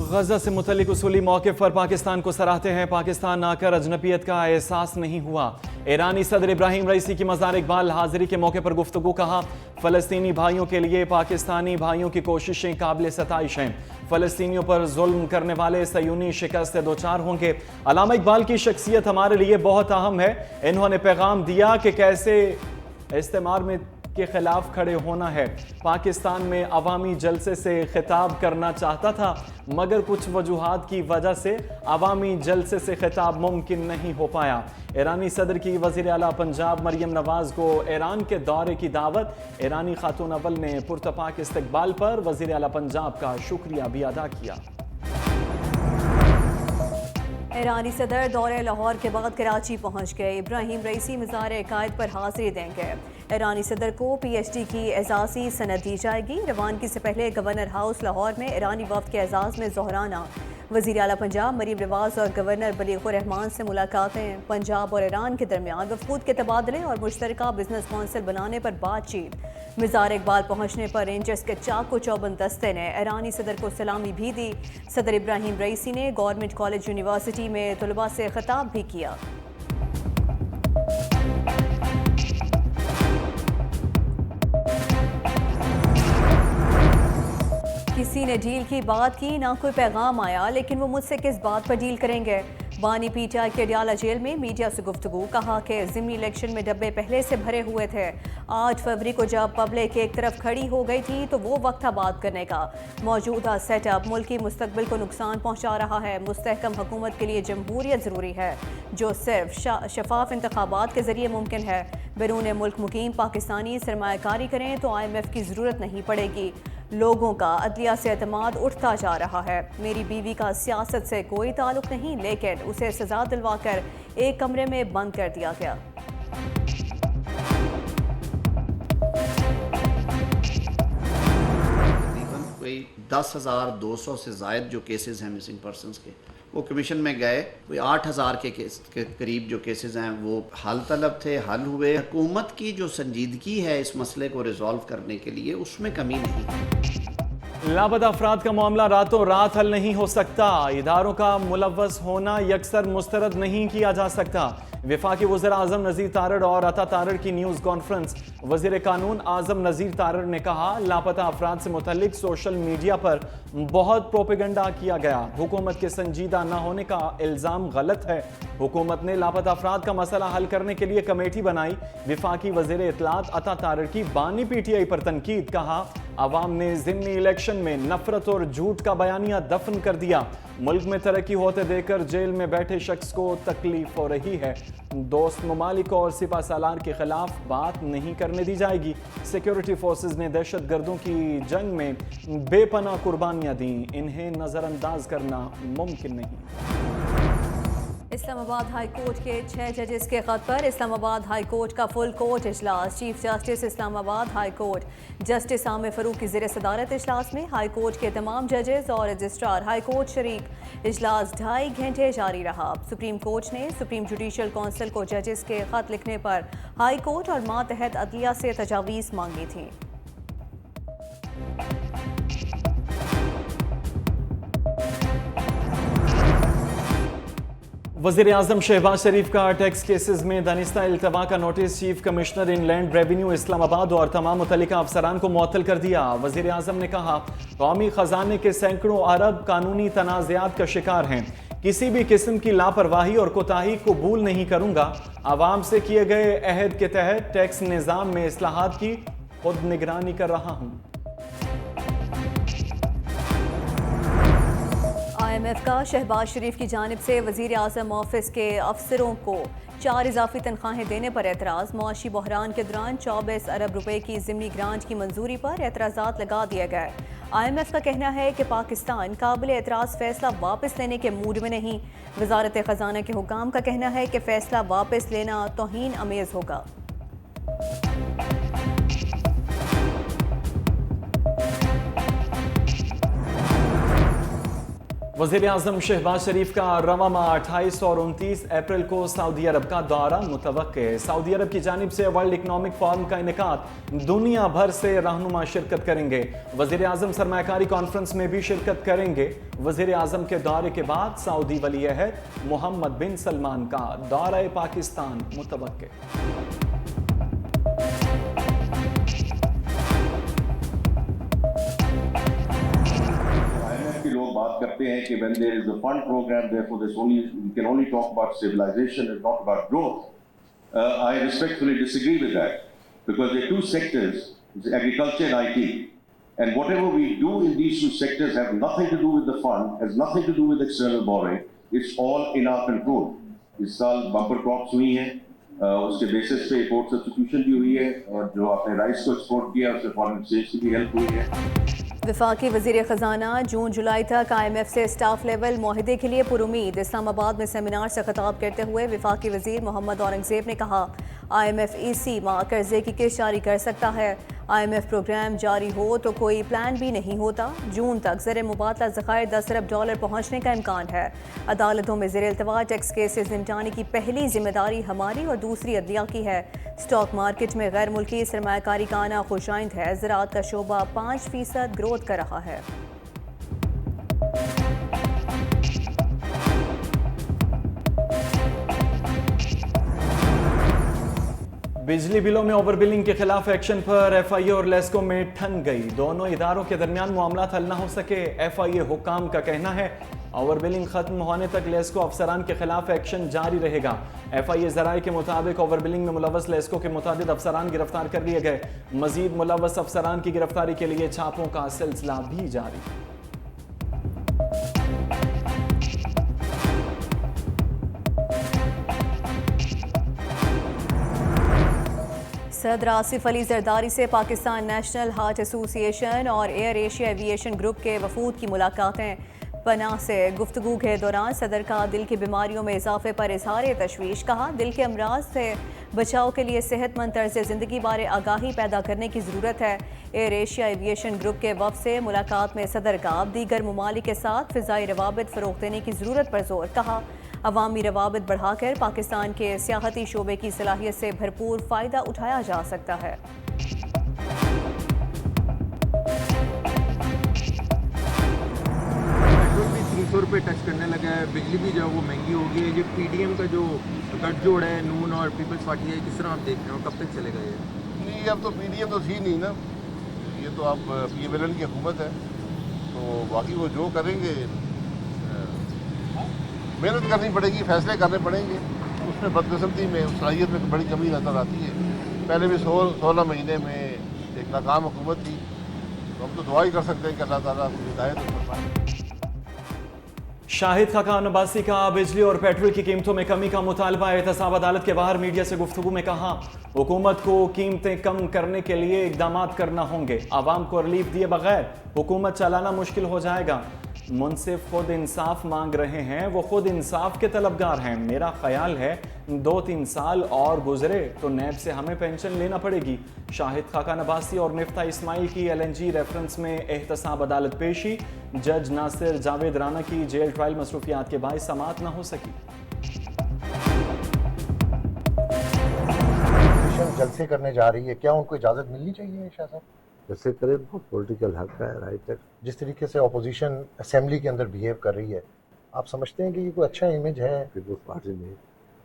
غزہ سے متعلق اصولی موقف پر پاکستان کو سراہتے ہیں. پاکستان آ کر اجنبیت کا احساس نہیں ہوا. ایرانی صدر ابراہیم رئیسی کی مزار اقبال حاضری کے موقع پر گفتگو. کہا فلسطینی بھائیوں کے لیے پاکستانی بھائیوں کی کوششیں قابل ستائش ہیں. فلسطینیوں پر ظلم کرنے والے صہیونی شکست سے دوچار ہوں گے. علامہ اقبال کی شخصیت ہمارے لیے بہت اہم ہے. انہوں نے پیغام دیا کہ کیسے استعمار میں کے خلاف کھڑے ہونا ہے. پاکستان میں عوامی جلسے سے خطاب کرنا چاہتا تھا مگر کچھ وجوہات کی وجہ سے عوامی جلسے سے خطاب ممکن نہیں ہو پایا. ایرانی صدر کی وزیر اعلیٰ پنجاب مریم نواز کو ایران کے دورے کی دعوت. ایرانی خاتون اول نے پرتپاک استقبال پر وزیر اعلیٰ پنجاب کا شکریہ بھی ادا کیا. ایرانی صدر دورہ لاہور کے بعد کراچی پہنچ گئے. ابراہیم رئیسی مزار عقائد پر حاضری دیں گے. ایرانی صدر کو پی ایچ ڈی کی اعزازی سند دی جائے گی. روانگی سے پہلے گورنر ہاؤس لاہور میں ایرانی وفد کے اعزاز میں ظہرانہ. وزیر اعلیٰ پنجاب مریم نواز اور گورنر بلیغ الرحمان سے ملاقاتیں. پنجاب اور ایران کے درمیان وفود کے تبادلے اور مشترکہ بزنس کونسل بنانے پر بات چیت. مزار اقبال پہنچنے پر رینجرز کے چاق و چوبند دستے نے ایرانی صدر کو سلامی بھی دی. صدر ابراہیم رئیسی نے گورنمنٹ کالج یونیورسٹی میں طلباء سے خطاب بھی کیا. کسی نے ڈیل کی بات کی، نہ کوئی پیغام آیا، لیکن وہ مجھ سے کس بات پر ڈیل کریں گے. بانی پی ٹی آئی کے اڈیالہ جیل میں میڈیا سے گفتگو. کہا کہ ضمنی الیکشن میں ڈبے پہلے سے بھرے ہوئے تھے. 8 فروری کو جب پبلک ایک طرف کھڑی ہو گئی تھی تو وہ وقت تھا بات کرنے کا. موجودہ سیٹ اپ ملکی مستقبل کو نقصان پہنچا رہا ہے. مستحکم حکومت کے لیے جمہوریت ضروری ہے جو صرف شفاف انتخابات کے ذریعے ممکن ہے. بیرون ملک مقیم پاکستانی سرمایہ کاری کریں تو IMF کی ضرورت نہیں پڑے گی. لوگوں کا عدلیہ سے اعتماد اٹھتا جا رہا ہے. میری بیوی کا سیاست سے کوئی تعلق نہیں لیکن اسے سزا دلوا کر ایک کمرے میں بند کر دیا گیا. کوئی 10,200 سے زائد جو کیسز ہیں مسنگ پرسنز کے، وہ کمیشن میں گئے. کوئی 8,000 کے قریب جو کیسز ہیں وہ حل طلب تھے، حل ہوئے. حکومت کی جو سنجیدگی ہے اس مسئلے کو ریزالو کرنے کے لیے اس میں کمی نہیں. لاپتہ افراد کا معاملہ راتوں رات حل نہیں ہو سکتا. اداروں کا ملوث ہونا یکسر مسترد نہیں کیا جا سکتا. وفاقی وزیر اعظم نذیر تارڑ اور عطا تارڑ کی نیوز کانفرنس. وزیر قانون اعظم نذیر تارڑ نے کہا لاپتہ افراد سے متعلق سوشل میڈیا پر بہت پروپیگنڈا کیا گیا. حکومت کے سنجیدہ نہ ہونے کا الزام غلط ہے. حکومت نے لاپتہ افراد کا مسئلہ حل کرنے کے لیے کمیٹی بنائی. وفاقی وزیر اطلاعات عطا تارڑ کی بانی پی ٹی آئی پر تنقید. کہا عوام نے ضمنی الیکشن میں نفرت اور جھوٹ کا بیانیہ دفن کر دیا. ملک میں ترقی ہوتے دیکھ کر جیل میں بیٹھے شخص کو تکلیف ہو رہی ہے. دوست ممالک اور سپہ سالار کے خلاف بات نہیں کرنے دی جائے گی. سیکیورٹی فورسز نے دہشت گردوں کی جنگ میں بے پناہ قربانیاں دیں. انہیں نظر انداز کرنا ممکن نہیں. اسلام آباد ہائی کورٹ کے 6 ججز کے خط پر اسلام آباد ہائی کورٹ کا فل کورٹ اجلاس. چیف جسٹس اسلام آباد ہائی کورٹ جسٹس عامر فاروق کی زیر صدارت اجلاس میں ہائی کورٹ کے تمام ججز اور رجسٹرار ہائی کورٹ شریک. اجلاس 2.5 گھنٹے جاری رہا. سپریم کورٹ نے سپریم جوڈیشل کونسل کو ججز کے خط لکھنے پر ہائی کورٹ اور ماتحت عدلیہ سے تجاویز مانگی تھی. وزیر اعظم شہباز شریف کا ٹیکس کیسز میں دانستہ التوا کا نوٹس چیف کمشنر ان لینڈ ریونیو اسلام آباد اور تمام متعلقہ افسران کو معطل کر دیا. وزیر اعظم نے کہا قومی خزانے کے سینکڑوں ارب قانونی تنازعات کا شکار ہیں. کسی بھی قسم کی لاپرواہی اور کوتاہی قبول نہیں کروں گا. عوام سے کیے گئے عہد کے تحت ٹیکس نظام میں اصلاحات کی خود نگرانی کر رہا ہوں. IMF کا شہباز شریف کی جانب سے وزیر اعظم آفس کے افسروں کو 4 اضافی تنخواہیں دینے پر اعتراض. معاشی بحران کے دوران 24 ارب روپے کی ضمنی گرانٹ کی منظوری پر اعتراضات لگا دیے گئے. IMF کا کہنا ہے کہ پاکستان قابل اعتراض فیصلہ واپس لینے کے موڈ میں نہیں. وزارت خزانہ کے حکام کا کہنا ہے کہ فیصلہ واپس لینا توہین آمیز ہوگا. وزیر اعظم شہباز شریف کا رواں ماہ 28 اور 29 اپریل کو سعودی عرب کا دورہ متوقع ہے۔ سعودی عرب کی جانب سے ورلڈ اکنامک فورم کا انعقاد، دنیا بھر سے رہنما شرکت کریں گے۔ وزیر اعظم سرمایہ کاری کانفرنس میں بھی شرکت کریں گے۔ وزیر اعظم کے دورے کے بعد سعودی ولی عہد محمد بن سلمان کا دورہ پاکستان متوقع۔ لوگ بات کرتے ہیں کہ when there is a fund program, therefore we can only talk about stabilization and not about growth. I respectfully disagree with that, because there are two sectors, agriculture and IT, and whatever we do in these two sectors have nothing to do with the fund, has nothing to do with external borrowing. It's all in our control. اس سال bumper crops ہوئی ہیں، اس کے basis پہ import substitution بھی ہوئی ہے، اور جو آپ نے رائس کو ایکسپورٹ کیا اس سے فارن ایکسچینج کی بھی ہیلپ ہوئی ہے۔ وفاقی وزیر خزانہ جون جولائی تک IMF سے سٹاف لیول معاہدے کے لیے پرامید۔ اسلام آباد میں سیمینار سے خطاب کرتے ہوئے وفاقی وزیر محمد اورنگزیب نے کہا IMF اسی ماہ قرضے کی قسط جاری کر سکتا ہے۔ IMF پروگرام جاری ہو تو کوئی پلان بھی نہیں ہوتا۔ جون تک زر مبادلہ ذخائر $10 ارب پہنچنے کا امکان ہے۔ عدالتوں میں زیر التوا ٹیکس کیسز نمٹانے کی پہلی ذمہ داری ہماری اور دوسری عدلیہ کی ہے۔ اسٹاک مارکیٹ میں غیر ملکی سرمایہ کاری کا آنا خوشائند ہے۔ زراعت کا شعبہ 5% گروتھ کر رہا ہے۔ بجلی بلوں میں اوور بلنگ کے خلاف ایکشن پر FIA اور لیسکو میں ٹھن گئی۔ دونوں اداروں کے درمیان معاملات حل نہ ہو سکے۔ FIA حکام کا کہنا ہے اوور بلنگ ختم ہونے تک لیسکو افسران کے خلاف ایکشن جاری رہے گا۔ FIA ذرائع کے مطابق اوور بلنگ میں ملوث لیسکو کے متعدد افسران گرفتار کر لیے گئے۔ مزید ملوث افسران کی گرفتاری کے لیے چھاپوں کا سلسلہ بھی جاری۔ صدر آصف علی زرداری سے پاکستان نیشنل ہارٹ ایسوسی ایشن اور ایئر ایشیا ایویشن گروپ کے وفود کی ملاقاتیں۔ پناہ سے گفتگو کے دوران صدر کا دل کی بیماریوں میں اضافے پر اظہار تشویش، کہا دل کے امراض سے بچاؤ کے لیے صحت مند طرز زندگی بارے آگاہی پیدا کرنے کی ضرورت ہے۔ ایئر ایشیا ایویشن گروپ کے وفد سے ملاقات میں صدر کا دیگر ممالک کے ساتھ فضائی روابط فروغ دینے کی ضرورت پر زور، کہا عوامی روابط بڑھا کر پاکستان کے سیاحتی شعبے کی صلاحیت سے بھرپور فائدہ اٹھایا جا سکتا ہے۔ پیٹرول بھی 300 روپے ٹچ کرنے لگا ہے، بجلی بھی جو ہے وہ مہنگی ہو گئی ہے۔ یہ PDM کا جو گٹھ جوڑ ہے نون اور پیپلز پارٹی ہے، کس طرح آپ دیکھ رہے ہیں، کب تک چلے گا یہ؟ نہیں، اب تو PDM تو تھی نہیں نا، یہ تو اب PMLN کی حکومت ہے، تو باقی وہ جو کریں گے محنت کرنی پڑے گی، فیصلے کرنے پڑیں گے۔ اس میں بدقسمتی میں صلاحیت میں بڑی کمی نظر آتی ہے۔ پہلے بھی 16 مہینے میں ایک ناکام حکومت تھی، تو ہم تو دعا ہی کر سکتے ہیں کہ اللہ تعالیٰ اپنی ہدایت فرمائے۔ شاہد خاقان عباسی کا بجلی اور پیٹرول کی قیمتوں میں کمی کا مطالبہ۔ احتساب عدالت کے باہر میڈیا سے گفتگو میں کہا حکومت کو قیمتیں کم کرنے کے لیے اقدامات کرنا ہوں گے، عوام کو ریلیف دیے بغیر حکومت چلانا مشکل ہو جائے گا۔ منصف خود انصاف مانگ رہے ہیں، وہ خود انصاف کے طلبگار ہیں۔ میرا خیال ہے 2-3 سال اور گزرے تو نیب سے ہمیں پینشن لینا پڑے گی۔ شاہد خاقان عباسی اور مفتاح اسماعیل کی LNG ریفرنس میں احتساب عدالت پیشی، جج ناصر جاوید رانا کی جیل ٹرائل مصروفیات کے باعث سماعت نہ ہو سکی۔ جلسے کرنے جا رہی ہے، کیا ان کو اجازت ملنی چاہیے شاہ صاحب؟ جیسے کرے بہت پولیٹیکل حق ہے، رائٹ ہے۔ جس طریقے سے اپوزیشن اسمبلی کے اندر بیہیو کر رہی ہے، آپ سمجھتے ہیں کہ یہ کوئی اچھا امیج ہے؟ پیپلز پارٹی نے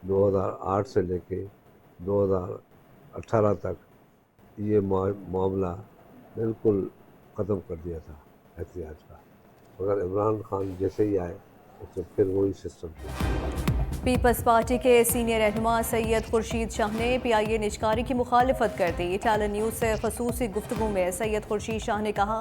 2008 سے لے کے 2018 تک یہ معاملہ بالکل ختم کر دیا تھا احتجاج کا، مگر عمران خان جیسے ہی آئے اس سے پھر وہی سسٹم تھا۔ پیپلز پارٹی کے سینئر رہنما سید خورشید شاہ نے PIA نجکاری کی مخالفت کر دی۔ ٹیلن نیوز سے خصوصی گفتگو میں سید خورشید شاہ نے کہا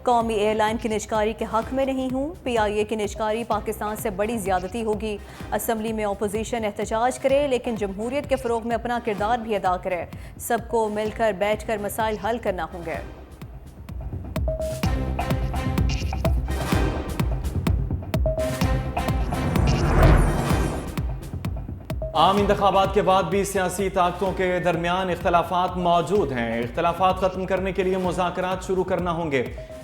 قومی ایئر لائن کی نجکاری کے حق میں نہیں ہوں، PIA کی نجکاری پاکستان سے بڑی زیادتی ہوگی۔ اسمبلی میں اپوزیشن احتجاج کرے لیکن جمہوریت کے فروغ میں اپنا کردار بھی ادا کرے، سب کو مل کر بیٹھ کر مسائل حل کرنا ہوں گے۔ عام انتخابات کے بعد بھی سیاسی طاقتوں کے درمیان اختلافات موجود ہیں۔ اختلافات ختم کرنے کے لیے مذاکرات شروع کرنا ہوں گے۔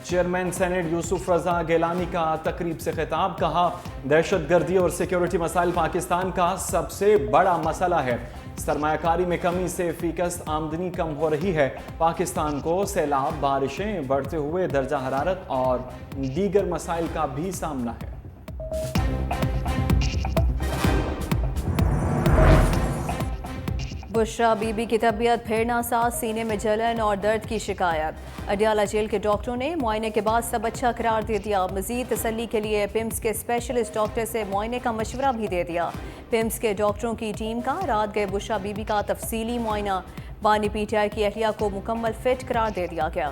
چیئرمین سینیٹ یوسف رضا گیلانی کا تقریب سے خطاب، کہا دہشت گردی اور سیکیورٹی مسائل پاکستان کا سب سے بڑا مسئلہ ہے، سرمایہ کاری میں کمی سے فیکس آمدنی کم ہو رہی ہے، پاکستان کو سیلاب، بارشیں، بڑھتے ہوئے درجہ حرارت اور دیگر مسائل کا بھی سامنا ہے۔ بشرا بی بی کی طبیعت پھر ناساز، سینے میں جلن اور درد کی شکایت، اڈیالہ جیل کے ڈاکٹروں نے معائنے کے بعد سب اچھا قرار دے دیا، مزید تسلی کے لیے پیمز کے اسپیشلسٹ ڈاکٹر سے معائنے کا مشورہ بھی دے دیا۔ پیمز کے ڈاکٹروں کی ٹیم کا رات گئے بشرا بی بی کا تفصیلی معائنہ، بانی پی ٹی آئی کی اہلیہ کو مکمل فٹ قرار دے دیا گیا۔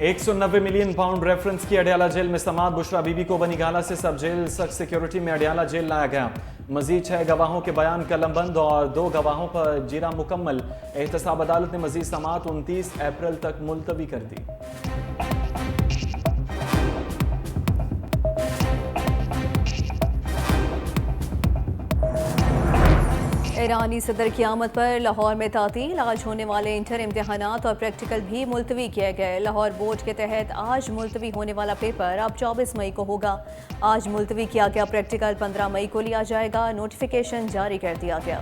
190 ملین پاؤنڈ ریفرنس کی اڈیالہ جیل میں سماعت، بشرا بی بی کو بنی گالہ سے سب جیل سخت سیکیورٹی میں اڈیالہ جیل لایا گیا، مزید 6 گواہوں کے بیان قلم بند اور 2 گواہوں پر جیرا مکمل، احتساب عدالت نے مزید سماعت 29 اپریل تک ملتوی کر دی۔ ایرانی صدر کی آمد پر لاہور میں تعطیل، آج ہونے والے انٹر امتحانات اور پریکٹیکل بھی ملتوی کیے گئے۔ لاہور بورڈ کے تحت آج ملتوی ہونے والا پیپر اب 24 مئی کو ہوگا۔ آج ملتوی کیا گیا پریکٹیکل 15 مئی کو لیا جائے گا، نوٹیفیکیشن جاری کر دیا گیا۔